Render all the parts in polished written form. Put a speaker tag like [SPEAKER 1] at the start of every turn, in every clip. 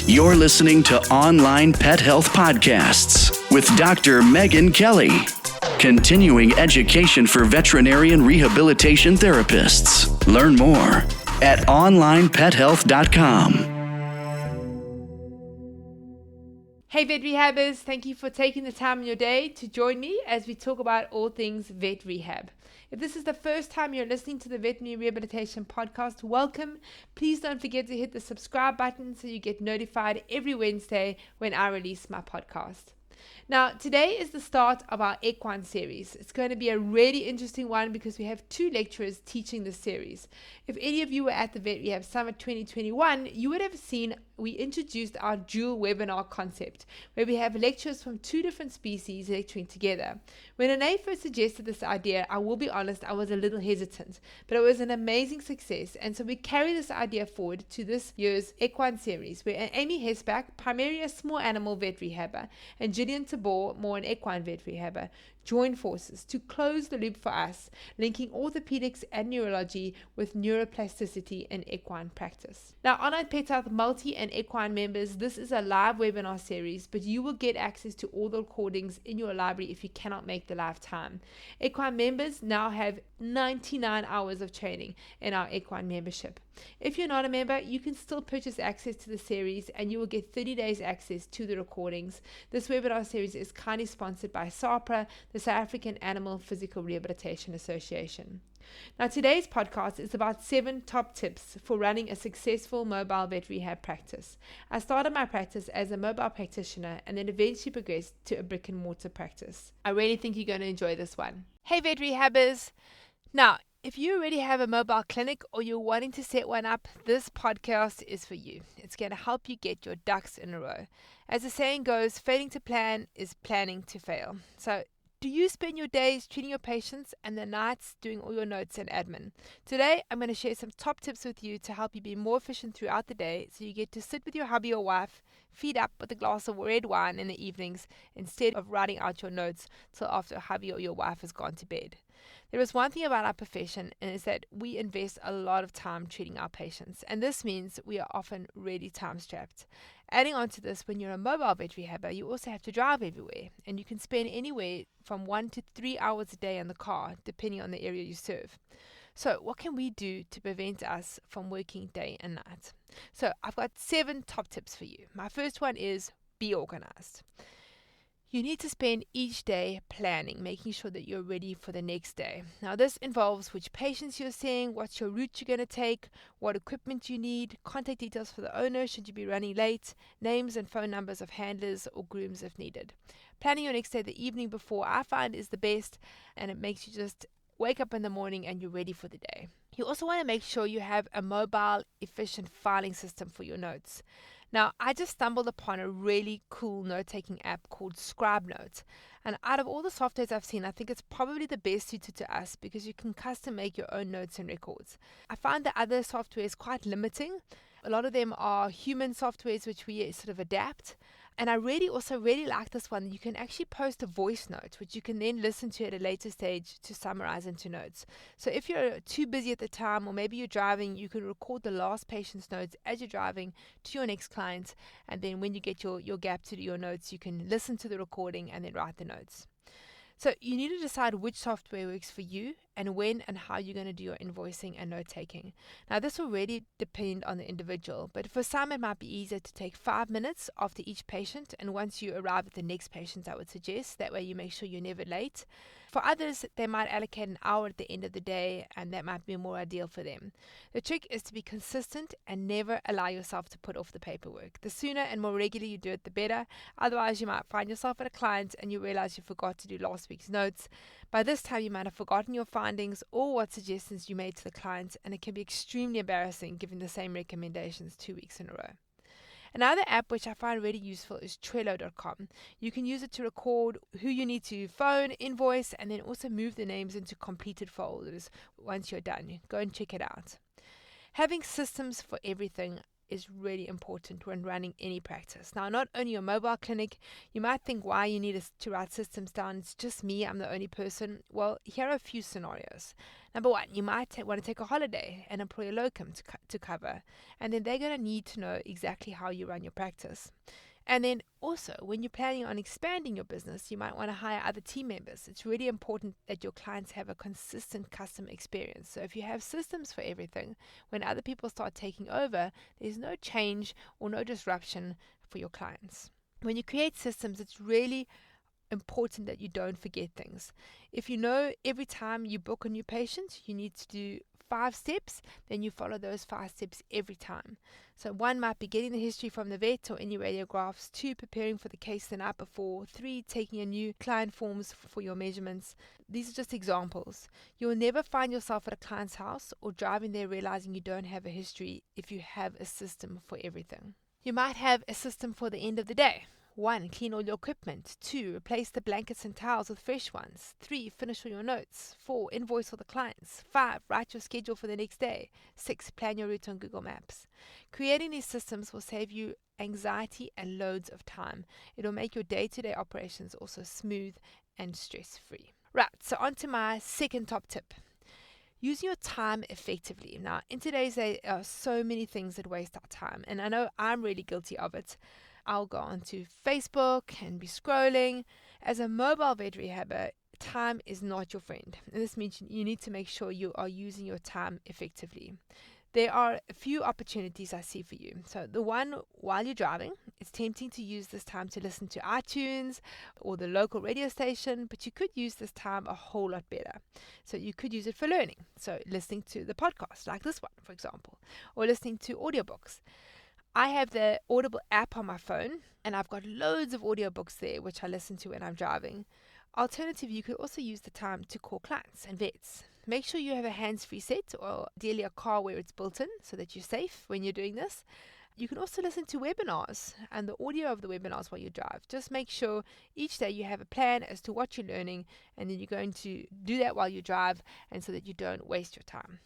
[SPEAKER 1] You're listening to Online Pet Health Podcasts with Dr. Megan Kelly. Continuing education for veterinarian rehabilitation therapists. Learn more at onlinepethealth.com.
[SPEAKER 2] Hey vet rehabbers, thank you for taking the time in your day to join me as we talk about all things vet rehab. If this is the first time you're listening to the Veterinary Rehabilitation Podcast, welcome. Please don't forget to hit the subscribe button so you get notified every Wednesday when I release my podcast. Now, today is the start of our equine series. It's going to be a really interesting one because we have two lecturers teaching this series. If any of you were at the Vet Rehab Summit 2021, you would have seen we introduced our dual webinar concept, where we have lecturers from two different species lecturing together. When Anae first suggested this idea, I will be honest, I was a little hesitant, but it was an amazing success, and so we carry this idea forward to this year's equine series, where Amy Hesback, primarily a small animal vet rehabber, and Gillian Tabor, more an equine vet rehabber, join forces to close the loop for us, linking orthopedics and neurology with neuroplasticity in equine practice. Now, Onlinepethealth multi and equine members, this is a live webinar series, but you will get access to all the recordings in your library if you cannot make the live time. Equine members now have 99 hours of training in our equine membership. If you're not a member, you can still purchase access to the series and you will get 30 days access to the recordings. This webinar series is kindly sponsored by SAPRA, the South African Animal Physical Rehabilitation Association. Now, today's podcast is about 7 top tips for running a successful mobile vet rehab practice. I started my practice as a mobile practitioner and then eventually progressed to a brick and mortar practice. I really think you're going to enjoy this one. Hey vet rehabbers! Now, if you already have a mobile clinic or you're wanting to set one up, this podcast is for you. It's going to help you get your ducks in a row. As the saying goes, failing to plan is planning to fail. So, do you spend your days treating your patients and the nights doing all your notes and admin? Today, I'm going to share some top tips with you to help you be more efficient throughout the day so you get to sit with your hubby or wife, feed up with a glass of red wine in the evenings instead of writing out your notes till after hubby or your wife has gone to bed. There is one thing about our profession, and it's that we invest a lot of time treating our patients, and this means we are often really time-strapped. Adding on to this, when you're a mobile vet rehabber, you also have to drive everywhere, and you can spend anywhere from 1 to 3 hours a day in the car, depending on the area you serve. So what can we do to prevent us from working day and night? So I've got 7 top tips for you. My first one is be organized. You need to spend each day planning, making sure that you're ready for the next day. Now, this involves which patients you're seeing, what's your route you're going to take, what equipment you need, contact details for the owner should you be running late, names and phone numbers of handlers or grooms if needed. Planning your next day the evening before, I find, is the best, and it makes you just wake up in the morning and you're ready for the day. You also want to make sure you have a mobile, efficient filing system for your notes. Now, I just stumbled upon a really cool note-taking app called ScribeNote. And out of all the softwares I've seen, I think it's probably the best suited to us because you can custom make your own notes and records. I find the other softwares quite limiting. A lot of them are human softwares which we sort of adapt. And I really like this one. You can actually post a voice note, which you can then listen to at a later stage to summarize into notes. So if you're too busy at the time, or maybe you're driving, you can record the last patient's notes as you're driving to your next client. And then when you get your gap to do your notes, you can listen to the recording and then write the notes. So you need to decide which software works for you and when and how you're going to do your invoicing and note-taking. Now, this will really depend on the individual, but for some it might be easier to take 5 minutes after each patient, and once you arrive at the next patient, I would suggest. That way you make sure you're never late. For others, they might allocate an hour at the end of the day, and that might be more ideal for them. The trick is to be consistent and never allow yourself to put off the paperwork. The sooner and more regularly you do it, the better. Otherwise, you might find yourself at a client and you realize you forgot to do last week's notes. By this time, you might have forgotten your findings or what suggestions you made to the client, and it can be extremely embarrassing giving the same recommendations 2 weeks in a row. Another app which I find really useful is Trello.com. You can use it to record who you need to phone, invoice, and then also move the names into completed folders once you're done. Go and check it out. Having systems for everything is really important when running any practice. Now, not only your mobile clinic, you might think why you need to write systems down. It's just me, I'm the only person. Well, here are a few scenarios. Number one, you might want to take a holiday and employ a locum to cover, and then they're going to need to know exactly how you run your practice. And then also, when you're planning on expanding your business, you might want to hire other team members. It's really important that your clients have a consistent customer experience. So if you have systems for everything, when other people start taking over, there's no change or no disruption for your clients. When you create systems, it's really important that you don't forget things. If you know every time you book a new patient, you need to do 5 steps, then you follow those 5 steps every time. So 1 might be getting the history from the vet or any radiographs, 2, preparing for the case the night before, 3, taking a new client forms for your measurements. These are just examples. You'll never find yourself at a client's house or driving there realizing you don't have a history if you have a system for everything. You might have a system for the end of the day. 1, clean all your equipment. 2, replace the blankets and towels with fresh ones. 3, finish all your notes. 4, invoice all the clients. 5, write your schedule for the next day. 6, plan your route on Google Maps. Creating these systems will save you anxiety and loads of time. It'll make your day-to-day operations also smooth and stress-free. Right, so on to my second top tip. Use your time effectively. Now, in today's day, there are so many things that waste our time, and I know I'm really guilty of it. I'll go onto Facebook and be scrolling. As a mobile vet rehabber, time is not your friend. And this means you need to make sure you are using your time effectively. There are a few opportunities I see for you. So the one, while you're driving, it's tempting to use this time to listen to iTunes or the local radio station, but you could use this time a whole lot better. So you could use it for learning. So listening to the podcast, like this one, for example, or listening to audiobooks. I have the Audible app on my phone, and I've got loads of audiobooks there, which I listen to when I'm driving. Alternatively, you could also use the time to call clients and vets. Make sure you have a hands-free set, or ideally a car where it's built in, so that you're safe when you're doing this. You can also listen to webinars and the audio of the webinars while you drive. Just make sure each day you have a plan as to what you're learning, and then you're going to do that while you drive, and so that you don't waste your time.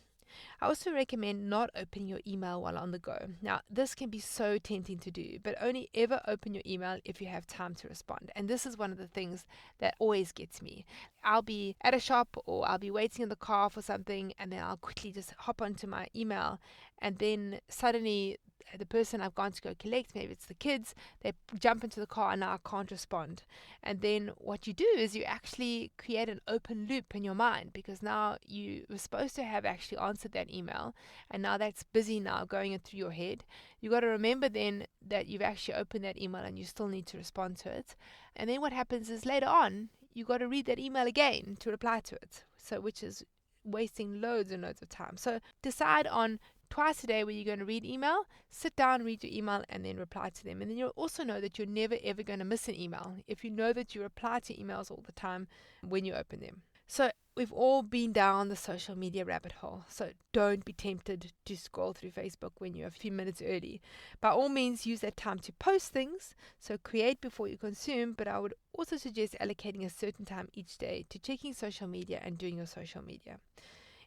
[SPEAKER 2] I also recommend not opening your email while on the go. Now, this can be so tempting to do, but only ever open your email if you have time to respond. And this is one of the things that always gets me. I'll be at a shop or I'll be waiting in the car for something, and then I'll quickly just hop onto my email, and then suddenly the person I've gone to go collect, maybe it's the kids, they jump into the car and now I can't respond. And then what you do is you actually create an open loop in your mind, because now you were supposed to have actually answered that email, and now that's busy now going through your head. You got to remember then that you've actually opened that email and you still need to respond to it. And then what happens is later on, you got to read that email again to reply to it. So which is wasting loads and loads of time. So decide on twice a day where you're going to read email, sit down, read your email, and then reply to them. And then you'll also know that you're never ever going to miss an email if you know that you reply to emails all the time when you open them. So we've all been down the social media rabbit hole. So don't be tempted to scroll through Facebook when you're a few minutes early. By all means, use that time to post things. So create before you consume, but I would also suggest allocating a certain time each day to checking social media and doing your social media.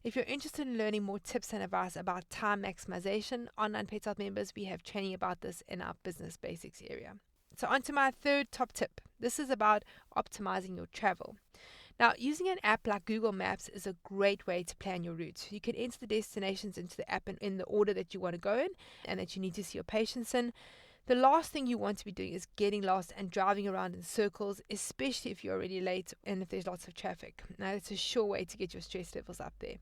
[SPEAKER 2] If you're interested in learning more tips and advice about time maximization, Onlinepethealth members, we have training about this in our business basics area. So on to my third top tip. This is about optimizing your travel. Now, using an app like Google Maps is a great way to plan your route. You can enter the destinations into the app in the order that you want to go in and that you need to see your patients in. The last thing you want to be doing is getting lost and driving around in circles, especially if you're already late and if there's lots of traffic. Now, it's a sure way to get your stress levels up there.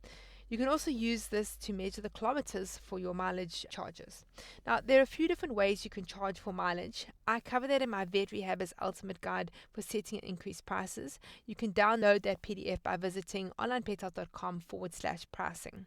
[SPEAKER 2] You can also use this to measure the kilometers for your mileage charges. Now, there are a few different ways you can charge for mileage. I cover that in my Vet Rehabber's Ultimate Guide for setting and increased prices. You can download that PDF by visiting onlinepethealth.com/pricing.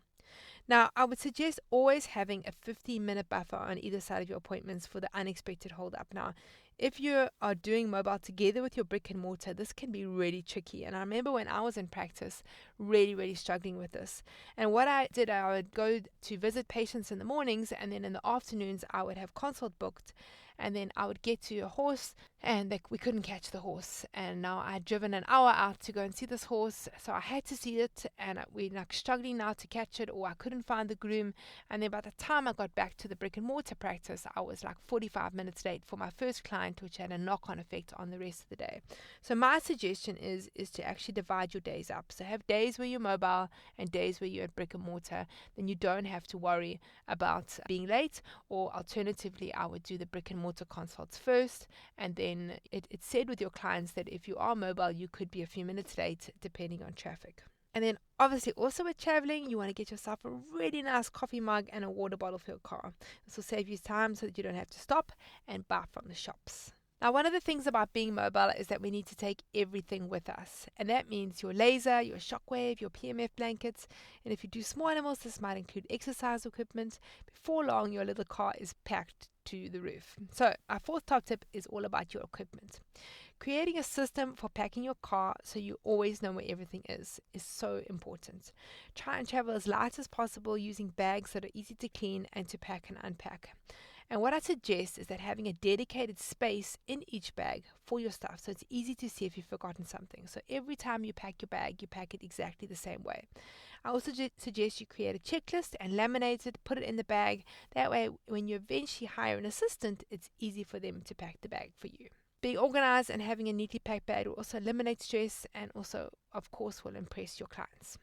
[SPEAKER 2] Now, I would suggest always having a 15-minute buffer on either side of your appointments for the unexpected hold-up. Now, If you are doing mobile together with your brick and mortar, this can be really tricky. And I remember when I was in practice, really struggling with this. And what I did, I would go to visit patients in the mornings, and then in the afternoons, I would have consult booked. And then I would get to a horse, and we couldn't catch the horse. And now I had driven an hour out to go and see this horse, so I had to see it, and we're struggling now to catch it, or I couldn't find the groom. And then by the time I got back to the brick and mortar practice, I was 45 minutes late for my first client, which had a knock-on effect on the rest of the day. So my suggestion is to actually divide your days up. So have days where you're mobile and days where you're at brick and mortar. Then you don't have to worry about being late, or alternatively, I would do the brick and mortar consults first, and then it's said with your clients that if you are mobile, you could be a few minutes late depending on traffic. And then obviously also with traveling, you want to get yourself a really nice coffee mug and a water bottle for your car. This will save you time so that you don't have to stop and buy from the shops. Now, one of the things about being mobile is that we need to take everything with us. And that means your laser, your shockwave, your PMF blankets. And if you do small animals, this might include exercise equipment. Before long, your little car is packed to the roof. So our fourth top tip is all about your equipment. Creating a system for packing your car so you always know where everything is so important. Try and travel as light as possible using bags that are easy to clean and to pack and unpack. And what I suggest is that having a dedicated space in each bag for your stuff, so it's easy to see if you've forgotten something. So every time you pack your bag, you pack it exactly the same way. I also suggest you create a checklist and laminate it, put it in the bag. That way, when you eventually hire an assistant, it's easy for them to pack the bag for you. Being organized and having a neatly packed bag will also eliminate stress and also, of course, will impress your clients.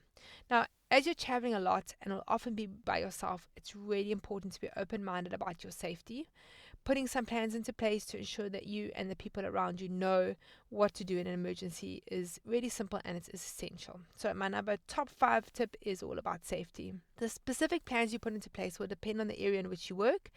[SPEAKER 2] Now, as you're traveling a lot and will often be by yourself, it's really important to be open-minded about your safety. Putting some plans into place to ensure that you and the people around you know what to do in an emergency is really simple, and it's essential. So my top 5 tip is all about safety. The specific plans you put into place will depend on the area in which you work.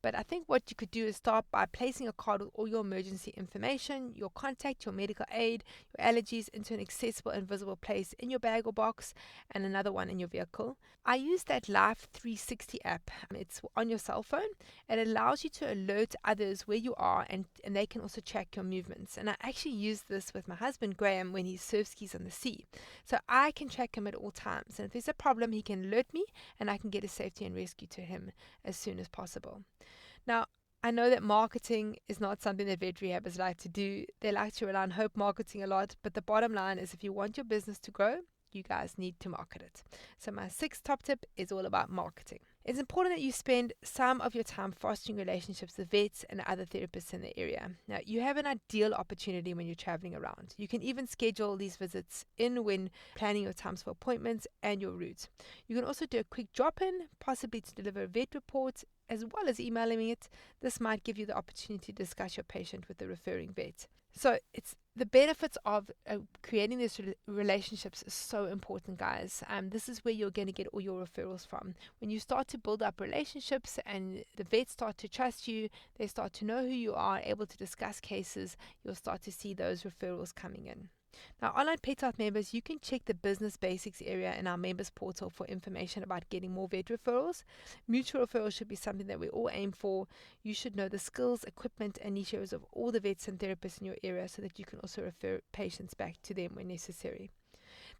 [SPEAKER 2] But I think what you could do is start by placing a card with all your emergency information, your contact, your medical aid, your allergies into an accessible and visible place in your bag or box, and another one in your vehicle. I use that Life 360 app. It's on your cell phone. It allows you to alert others where you are, and they can also track your movements. And I actually use this with my husband Graham when he surf skis on the sea. So I can track him at all times. And if there's a problem, he can alert me, and I can get a safety and rescue to him as soon as possible. Now, I know that marketing is not something that vet rehabbers like to do. They like to rely on hope marketing a lot, but the bottom line is if you want your business to grow, you guys need to market it. So my 6th top tip is all about marketing. It's important that you spend some of your time fostering relationships with vets and other therapists in the area. Now, you have an ideal opportunity when you're traveling around. You can even schedule these visits in when planning your times for appointments and your route. You can also do a quick drop-in, possibly to deliver a vet report, as well as emailing it. This might give you the opportunity to discuss your patient with the referring vet. So it's the benefits of creating these relationships is so important, guys. This is where you're going to get all your referrals from. When you start to build up relationships and the vets start to trust you, they start to know who you are, able to discuss cases, you'll start to see those referrals coming in. Now, Onlinepethealth members, you can check the business basics area in our members portal for information about getting more vet referrals. Mutual referrals should be something that we all aim for. You should know the skills, equipment, and niche areas of all the vets and therapists in your area so that you can also refer patients back to them when necessary.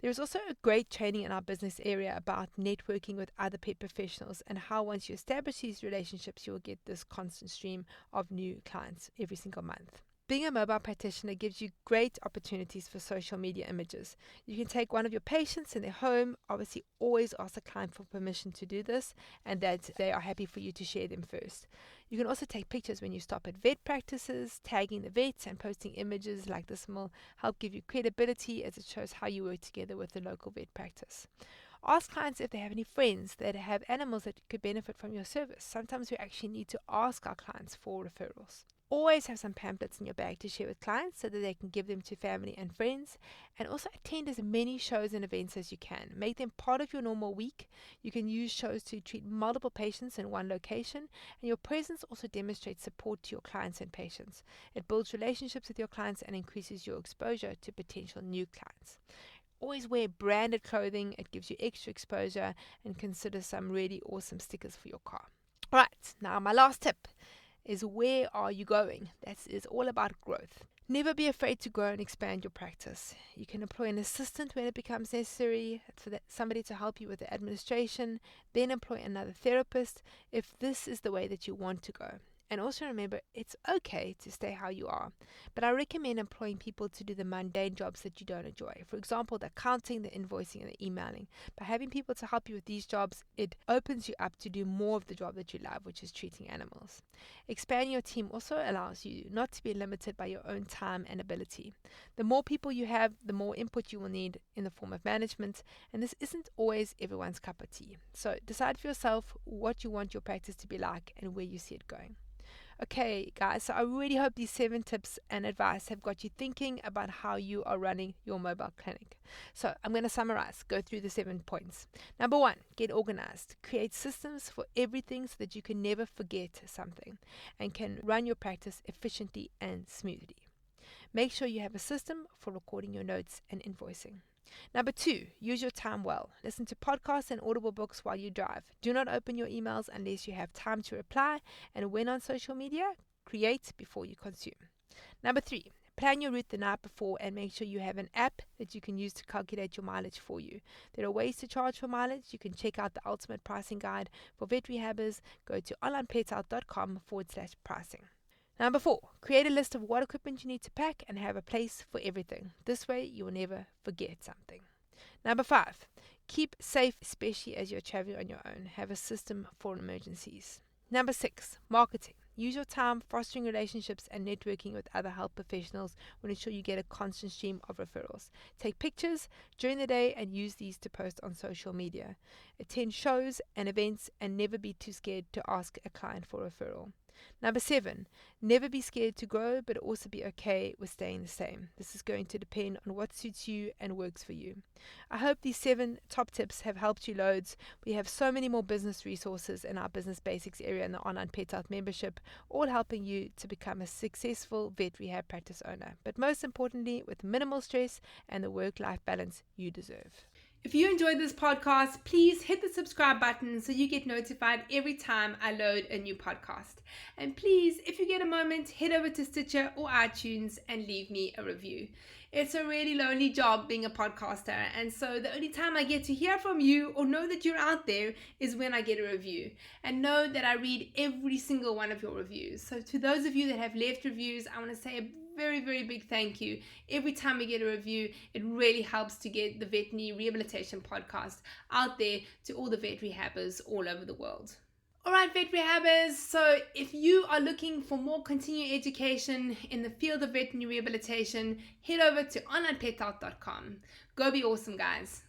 [SPEAKER 2] There is also a great training in our business area about networking with other pet professionals and how once you establish these relationships, you will get this constant stream of new clients every single month. Being a mobile practitioner gives you great opportunities for social media images. You can take one of your patients in their home, obviously always ask the client for permission to do this and that they are happy for you to share them first. You can also take pictures when you stop at vet practices, tagging the vets and posting images like this will help give you credibility as it shows how you work together with the local vet practice. Ask clients if they have any friends that have animals that could benefit from your service. Sometimes we actually need to ask our clients for referrals. Always have some pamphlets in your bag to share with clients so that they can give them to family and friends, and also attend as many shows and events as you can. Make them part of your normal week. You can use shows to treat multiple patients in one location, and your presence also demonstrates support to your clients and patients. It builds relationships with your clients and increases your exposure to potential new clients. Always wear branded clothing. It gives you extra exposure, and consider some really awesome stickers for your car. Alright, now my last tip is where are you going? That is all about growth. Never be afraid to grow and expand your practice. You can employ an assistant when it becomes necessary, for somebody to help you with the administration, then employ another therapist if this is the way that you want to go. And also remember, it's okay to stay how you are, but I recommend employing people to do the mundane jobs that you don't enjoy. For example, the accounting, the invoicing, and the emailing. By having people to help you with these jobs, it opens you up to do more of the job that you love, which is treating animals. Expanding your team also allows you not to be limited by your own time and ability. The more people you have, the more input you will need in the form of management, and this isn't always everyone's cup of tea. So decide for yourself what you want your practice to be like and where you see it going. Okay, guys, so I really hope these 7 tips and advice have got you thinking about how you are running your mobile clinic. So I'm going to summarize, go through the 7 points. Number 1, get organized. Create systems for everything so that you can never forget something and can run your practice efficiently and smoothly. Make sure you have a system for recording your notes and invoicing. Number 2, use your time well. Listen to podcasts and audible books while you drive. Do not open your emails unless you have time to reply. And when on social media, create before you consume. Number 3, plan your route the night before and make sure you have an app that you can use to calculate your mileage for you. There are ways to charge for mileage. You can check out the ultimate pricing guide for vet rehabbers. Go to onlinepethealth.com/pricing. Number 4, create a list of what equipment you need to pack and have a place for everything. This way, you will never forget something. Number 5, keep safe, especially as you're traveling on your own. Have a system for emergencies. Number 6, marketing. Use your time fostering relationships and networking with other health professionals will ensure you get a constant stream of referrals. Take pictures during the day and use these to post on social media. Attend shows and events and never be too scared to ask a client for a referral. Number 7, never be scared to grow, but also be okay with staying the same. This is going to depend on what suits you and works for you. I hope these 7 top tips have helped you loads. We have so many more business resources in our business basics area in the Online Pet Health membership, all helping you to become a successful vet rehab practice owner, but most importantly, with minimal stress and the work-life balance you deserve. If you enjoyed this podcast, please hit the subscribe button so you get notified every time I load a new podcast. And please, if you get a moment, head over to Stitcher or iTunes and leave me a review. It's a really lonely job being a podcaster, and so the only time I get to hear from you or know that you're out there is when I get a review. And know that I read every single one of your reviews. So to those of you that have left reviews, I want to say a very, very big thank you. Every time we get a review, it really helps to get the veterinary rehabilitation podcast out there to all the vet rehabbers all over the world. Alright, vet rehabbers, so if you are looking for more continuing education in the field of veterinary rehabilitation, head over to onlinepethealth.com. Go be awesome, guys.